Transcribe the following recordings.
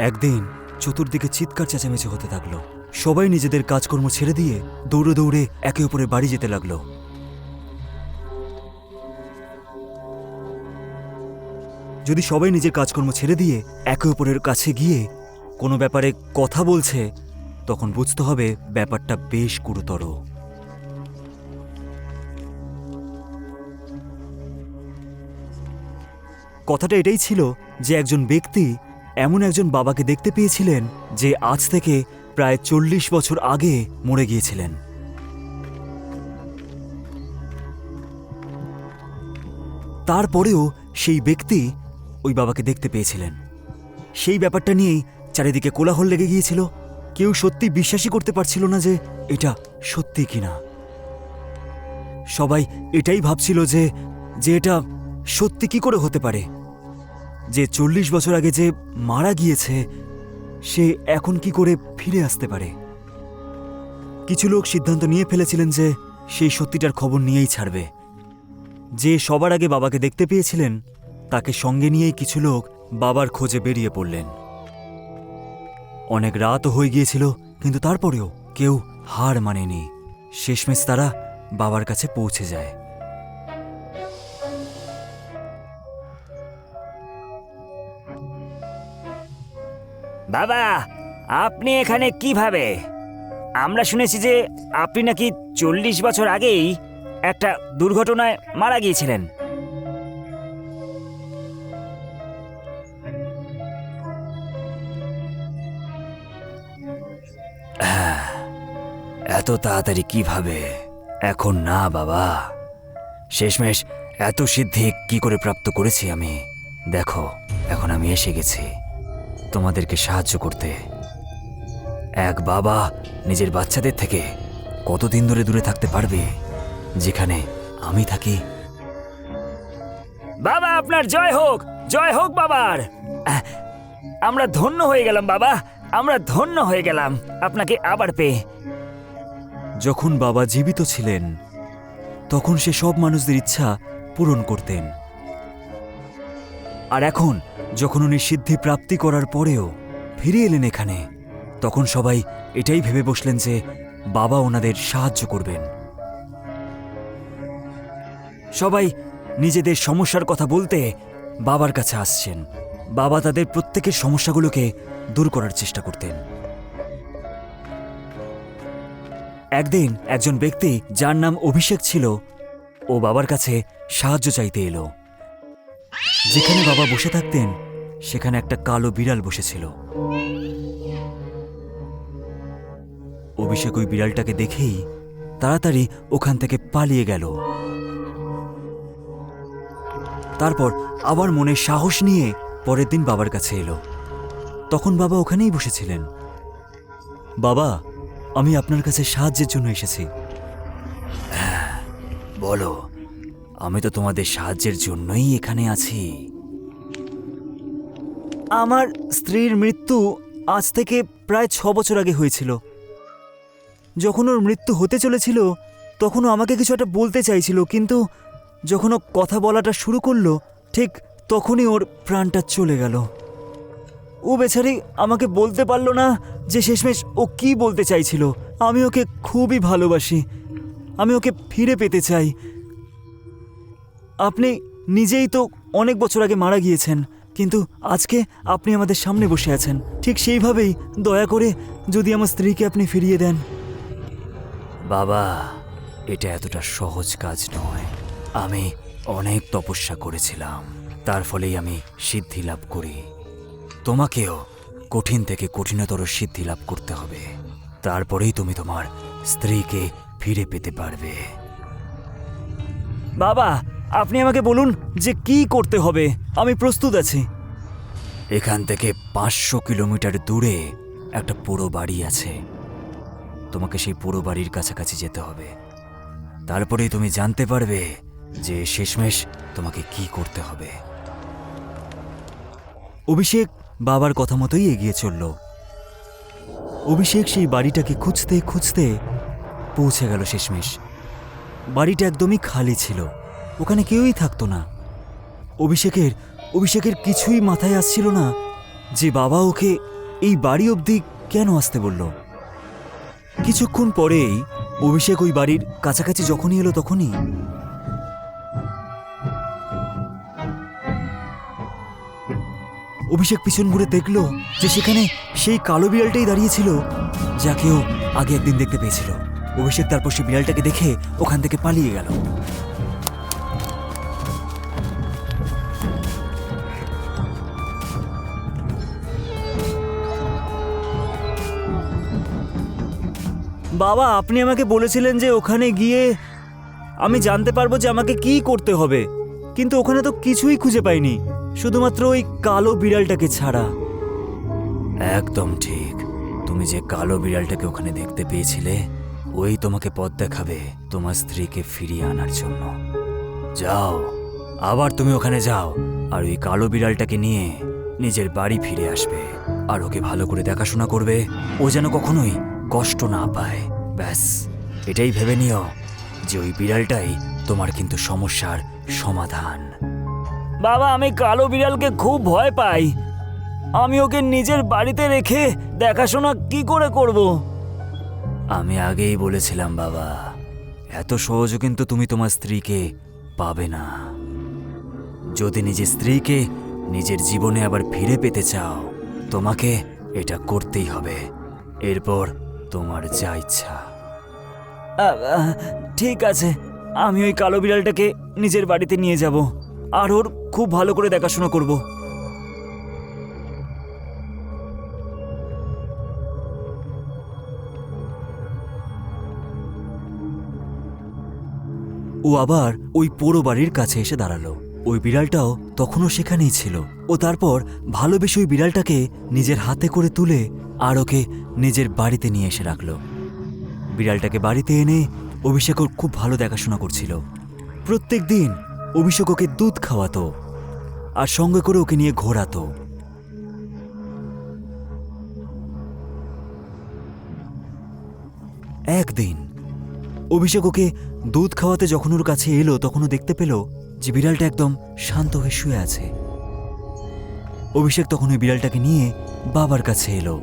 একদিন চতুর্দিকে চিৎকার চেঁচামেচি হতে থাকলো। সবাই নিজেদের কাজকর্ম ছেড়ে দিয়ে দৌড়ে দৌড়ে একে অপরের বাড়ি যেতে লাগলো। যদি সবাই নিজের কাজকর্ম ছেড়ে দিয়ে একে অপরের কাছে গিয়ে কোনো ব্যাপারে কথা বলছে, তখন বুঝতে হবে ব্যাপারটা বেশ গুরুতর। কথাটা এটাই ছিল যে একজন ব্যক্তি এমন একজন বাবাকে দেখতে পেয়েছিলেন যে আজ থেকে প্রায় 40 বছর আগে মরে গিয়েছিলেন। তারপরেও সেই ব্যক্তি ওই বাবাকে দেখতে পেয়েছিলেন। সেই ব্যাপারটা নিয়েই চারিদিকে কোলাহল লেগে গিয়েছিল। কেউ সত্যি বিশ্বাসই করতে পারছিল না যে এটা সত্যি কিনা। সবাই এটাই ভাবছিল যে এটা সত্যি কি করে হতে পারে, যে 40 বছর আগে যে মারা গিয়েছে সে এখন কি করে ফিরে আসতে পারে। কিছু লোক সিদ্ধান্ত নিয়ে ফেলেছিলেন যে সেই সত্যিটার খবর নিয়েই ছাড়বে। যে সবার আগে বাবাকে দেখতে পেয়েছিলেন তাকে সঙ্গে নিয়েই কিছু লোক বাবার খোঁজে বেরিয়ে পড়লেন। অনেক রাতও হয়ে গিয়েছিল, কিন্তু তারপরেও কেউ হার মানেনি। শেষমেশ তারা বাবার কাছে পৌঁছে যায়। বাবা, আপনি এখানে কিভাবে? আমরা শুনেছি যে আপনি নাকি 40 বছর আগেই একটা দুর্ঘটনায় মারা গিয়েছিলেন। এত তাড়াতাড়ি কিভাবে? এখন না বাবা, শেষমেশ এত সিদ্ধি কি করে প্রাপ্ত করেছি আমি। দেখো, এখন আমি এসে গেছি তোমাদেরকে সাহায্য করতে। এক বাবা নিজের বাচ্চাদের থেকে কতদিন ধরে দূরে থাকতে পারবে যেখানে আমি থাকি? বাবা, আপনার জয় হোক, জয় হোক বাবার। আমরা ধন্য হয়ে গেলাম বাবা, আমরা ধন্য হয়ে গেলাম আপনাকে আবার পেয়ে। যখন বাবা জীবিত ছিলেন তখন সে সব মানুষদের ইচ্ছা পূরণ করতেন। আর এখন যখন উনি সিদ্ধি প্রাপ্তি করার পরেও ফিরে এলেন এখানে, তখন সবাই এটাই ভেবে বসলেন যে বাবা ওনাদের সাহায্য করবেন। সবাই নিজেদের সমস্যার কথা বলতে বাবার কাছে আসছেন। বাবা তাদের প্রত্যেকের সমস্যাগুলোকে দূর করার চেষ্টা করতেন। একদিন একজন ব্যক্তি যার নাম অভিষেক ছিল, ও বাবার কাছে সাহায্য চাইতে এলো। যেখানে বাবা বসে থাকতেন সেখানে একটা কালো বিড়াল বসেছিল। অভিষেক ওই বিড়ালটাকে দেখেই তাড়াতাড়ি ওখান থেকে পালিয়ে গেল। তারপর আবার মনে সাহস নিয়ে পরের দিন বাবার কাছে এলো। তখন বাবা ওখানেই বসেছিলেন। বাবা, আমি আপনার কাছে সাহায্যের জন্য এসেছি। বলো, আমি তো তোমাদের সাহায্যের জন্যই এখানে আছি। আমার স্ত্রীর মৃত্যু আজ থেকে প্রায় 6 বছর আগে হয়েছিল। যখন ওর মৃত্যু হতে চলেছিল তখনও আমাকে কিছু একটা বলতে চাইছিল, কিন্তু যখন ও কথা বলাটা শুরু করলো ঠিক তখনই ওর প্রাণটা চলে গেল। ও বেচারি আমাকে বলতে পারল না যে শেষমেশ ও কি বলতে চাইছিল। আমি ওকে খুবই ভালোবাসি, আমি ওকে ফিরে পেতে চাই। আপনি নিজেই তো অনেক বছর আগে মারা গিয়েছেন, কিন্তু আজকে আপনি আমাদের সামনে বসে আছেন। ঠিক সেইভাবেই দয়া করে যদি আমার স্ত্রীকে আপনি ফিরিয়ে দেন। বাবা, এটা এতটা সহজ কাজ নয়। আমি অনেক তপস্যা করেছিলাম, তার ফলেই আমি সিদ্ধি লাভ করি। তোমাকেও কঠিন থেকে কঠিনতর সিদ্ধি লাভ করতে হবে, তারপরেই তুমি তোমার স্ত্রীকে ফিরে পেতে পারবে। বাবা, আপনি আমাকে বলুন যে কি করতে হবে, আমি প্রস্তুত আছি। এখান থেকে 500 কিলোমিটার দূরে একটা পোড়ো বাড়ি আছে। তোমাকে সেই পোড়ো বাড়ির কাছাকাছি যেতে হবে। তারপরেই তুমি জানতে পারবে যে শেষমেশ তোমাকে কি করতে হবে। অভিষেক বাবার কথা মতোই এগিয়ে চলল। অভিষেক সেই বাড়িটাকে খুঁজতে খুঁজতে পৌঁছে গেল শেষমেশ। বাড়িটা একদমই খালি ছিল, ওখানে কেউই থাকতো না। অভিষেকের কিছুই মাথায় আসছিল না যে বাবা ওকে এই বাড়ি অবধি কেন আসতে বলল। কিছুক্ষণ পরেই অভিষেক ওই বাড়ির কাছাকাছি যখনই এলো তখনই অভিষেক পিছন ঘুরে দেখল যে সেখানে সেই কালো বিড়ালটাই দাঁড়িয়েছিল যাকেও আগে একদিন দেখতে পেয়েছিল। অভিষেক তারপর সেই বিড়ালটাকে দেখে ওখান থেকে পালিয়ে গেল। বাবা, আপনি আমাকে বলেছিলেন যে ওখানে গিয়ে আমি জানতে পারবো যে আমাকে কি করতে হবে, কিন্তু ওখানে তো কিছুই খুঁজে পাইনি, শুধুমাত্র ওই কালো বিড়ালটাকে ছাড়া। একদম ঠিক, তুমি যে কালো বিড়ালটাকে ওখানে দেখতে পেয়েছিলে ওই তোমাকে পথ দেখাবে তোমার স্ত্রীকে ফিরিয়ে আনার জন্য। যাও, আবার তুমি ওখানে যাও আর ওই কালো বিড়ালটাকে নিয়ে নিজের বাড়ি ফিরে আসবে আর ওকে ভালো করে দেখাশোনা করবে, ও যেন কখনোই কষ্ট না পায়। ব্যাস, এটাই ভেবে নিও যে ওই বিড়ালটাই তোমার কিন্তু সমস্যার সমাধান। বাবা, আমি কালো বিড়ালকে খুব ভয় পাই, আমি ওকে নিজের বাড়িতে রেখে দেখাশোনা কি করে করব? আমি আগেই বলেছিলাম বাবা, এত সহজে কিন্তু তুমি তোমার স্ত্রীকে পাবে না। যদি নিজের স্ত্রীকে নিজের জীবনে আবার ফিরে পেতে চাও তোমাকে এটা করতেই হবে, এরপর তোমার যা ইচ্ছা। ঠিক আছে, আমি ওই কালো বিড়ালটাকে নিজের বাড়িতে নিয়ে যাব আর ওর খুব ভালো করে দেখাশোনা করব। ও আবার ওই পোড়ো বাড়ির কাছে এসে দাঁড়ালো। ওই বিড়ালটাও তখনও সেখানেই ছিল। ও তারপর ভালোবেসে ওই বিড়ালটাকে নিজের হাতে করে তুলে আর ওকে নিজের বাড়িতে নিয়ে এসে রাখলো। বিড়ালটাকে বাড়িতে এনে অভিষেক ওর খুব ভালো দেখাশোনা করছিল। প্রত্যেক দিন অভিষেক ওকে দুধ খাওয়াতো আর সঙ্গে করে ওকে নিয়ে ঘোরাতো। একদিন অভিষেক ওকে দুধ খাওয়াতে যখন ওর কাছে এলো তখনও দেখতে পেল যে বিড়ালটা একদম শান্ত হয়ে শুয়ে আছে। অভিষেক তখন ওই বিড়ালটাকে নিয়ে বাবার কাছে এলো।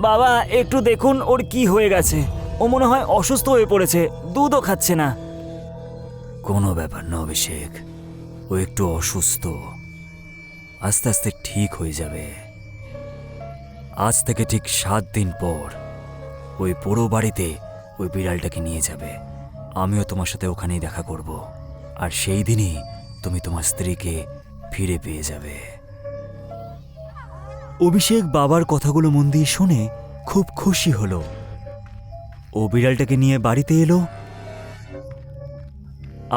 বাবা, একটু দেখুন ওর কি হয়ে গেছে, ও মনে হয় অসুস্থ হয়ে পড়েছে, দুধও খাচ্ছে না। কোনো ব্যাপার না অভিষেক, ও একটু অসুস্থ, আস্তে আস্তে ঠিক হয়ে যাবে। আজ থেকে ঠিক 7 দিন পর ওই পোড়ো বাড়িতে ওই বিড়ালটাকে নিয়ে যাবে, আমিও তোমার সাথে ওখানেই দেখা করব, আর সেই দিনই তুমি তোমার স্ত্রীকে ফিরে পেয়ে যাবে। অভিষেক বাবার কথাগুলো মন দিয়ে শুনে খুব খুশি হলো। ও বিড়ালটাকে নিয়ে বাড়িতে এলো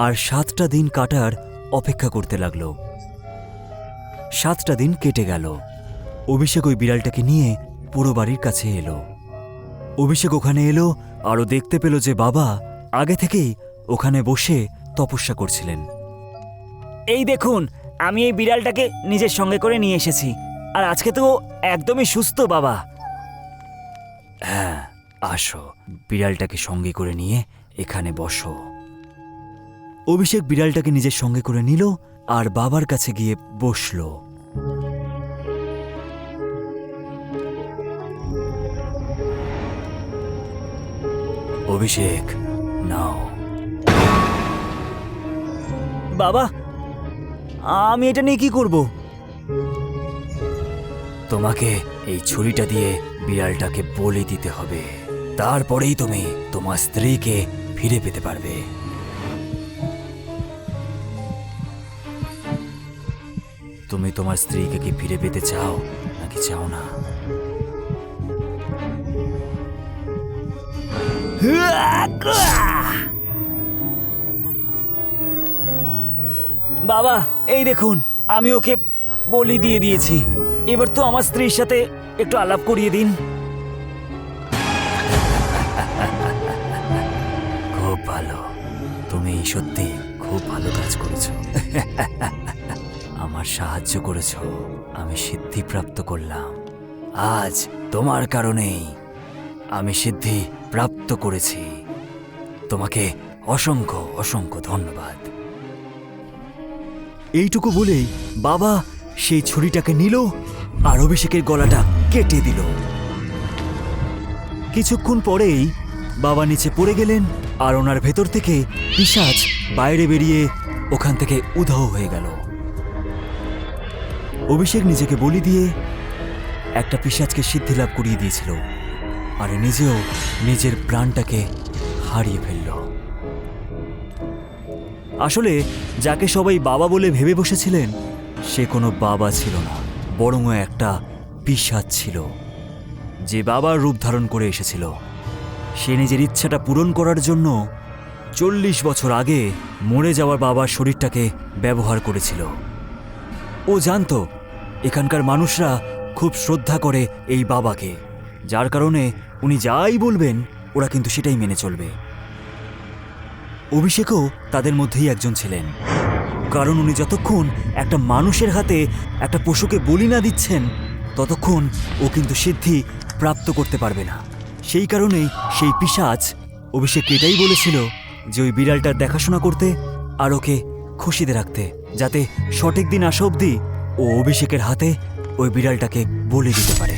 আর 7টা দিন কাটার অপেক্ষা করতে লাগলো। 7টা দিন কেটে গেল। অভিষেক ওই বিড়ালটাকে নিয়ে পুরো বাড়ির কাছে এলো। অভিষেক ওখানে এলো আরও দেখতে পেল যে বাবা আগে থেকেই ওখানে বসে তপস্যা করছিলেন। এই দেখুন, আমি এই বিড়ালটাকে নিজের সঙ্গে করে নিয়ে এসেছি, আর আজকে তো একদমই সুস্থ বাবা। হ্যাঁ, আসো, বিড়ালটাকে সঙ্গে করে নিয়ে এখানে বসো। অভিষেক বিড়ালটাকে নিজের সঙ্গে করে নিল আর বাবার কাছে গিয়ে বসল। অভিষেক, নাও। বাবা, আমি এটা নিয়ে কি করব? তোমাকে এই ছুরিটা দিয়ে বিড়ালটাকে বলি দিতে হবে, তারপরেই তুমি তোমার স্ত্রীকে ফিরে পেতে পারবে। তুমি তোমার স্ত্রীকে কি ফিরে পেতে চাও নাকি চাও না? বাবা এই দেখুন, আমি ওকে বলি দিয়ে দিয়েছি। এবার তো আমার স্ত্রীর সাথে একটু আলাপ করিয়ে দিন। খুব ভালো, তুমি সত্যি খুব ভালো কাজ করেছো। আমার সাহায্য করেছো, আমি সিদ্ধি প্রাপ্ত করলাম। আজ তোমার কারণেই আমি সিদ্ধি প্রাপ্ত করেছি। তোমাকে অসংখ্য অসংখ্য ধন্যবাদ। এইটুকু বলেই বাবা সেই ছুরিটাকে নিল আর অভিষেকের গলাটা কেটে দিল। কিছুক্ষণ পরেই বাবা নিচে পড়ে গেলেন আর ওনার ভেতর থেকে পিশাচ বাইরে বেরিয়ে ওখান থেকে উধাও হয়ে গেল। অভিষেক নিজেকে বলি দিয়ে একটা পিশাচকে সিদ্ধি লাভ করিয়ে দিয়েছিল আর নিজেও নিজের প্রাণটাকে হারিয়ে ফেলল। আসলে যাকে সবাই বাবা বলে ভেবে বসেছিলেন সে কোনো বাবা ছিল না, বরং একটা পিশাচ ছিল যে বাবার রূপ ধারণ করে এসেছিল। সে নিজের ইচ্ছাটা পূরণ করার জন্য 40 বছর আগে মরে যাওয়ার বাবার শরীরটাকে ব্যবহার করেছিল। ও জানতো এখানকার মানুষরা খুব শ্রদ্ধা করে এই বাবাকে, যার কারণে উনি যাই বলবেন ওরা কিন্তু সেটাই মেনে চলবে। অভিষেকও তাদের মধ্যেই একজন ছিলেন, কারণ উনি যতক্ষণ একটা মানুষের হাতে একটা পশুকে বলি না দিচ্ছেন ততক্ষণ ও কিন্তু সিদ্ধি প্রাপ্ত করতে পারবে না। সেই কারণেই সেই পিশাচ অভিষেককে এটাই বলেছিল যে ওই বিড়ালটার দেখাশোনা করতে আর ওকে খুশিতে রাখতে, যাতে সঠিক দিন আসা অবধি ও অভিষেকের হাতে ওই বিড়ালটাকে বলি দিতে পারে।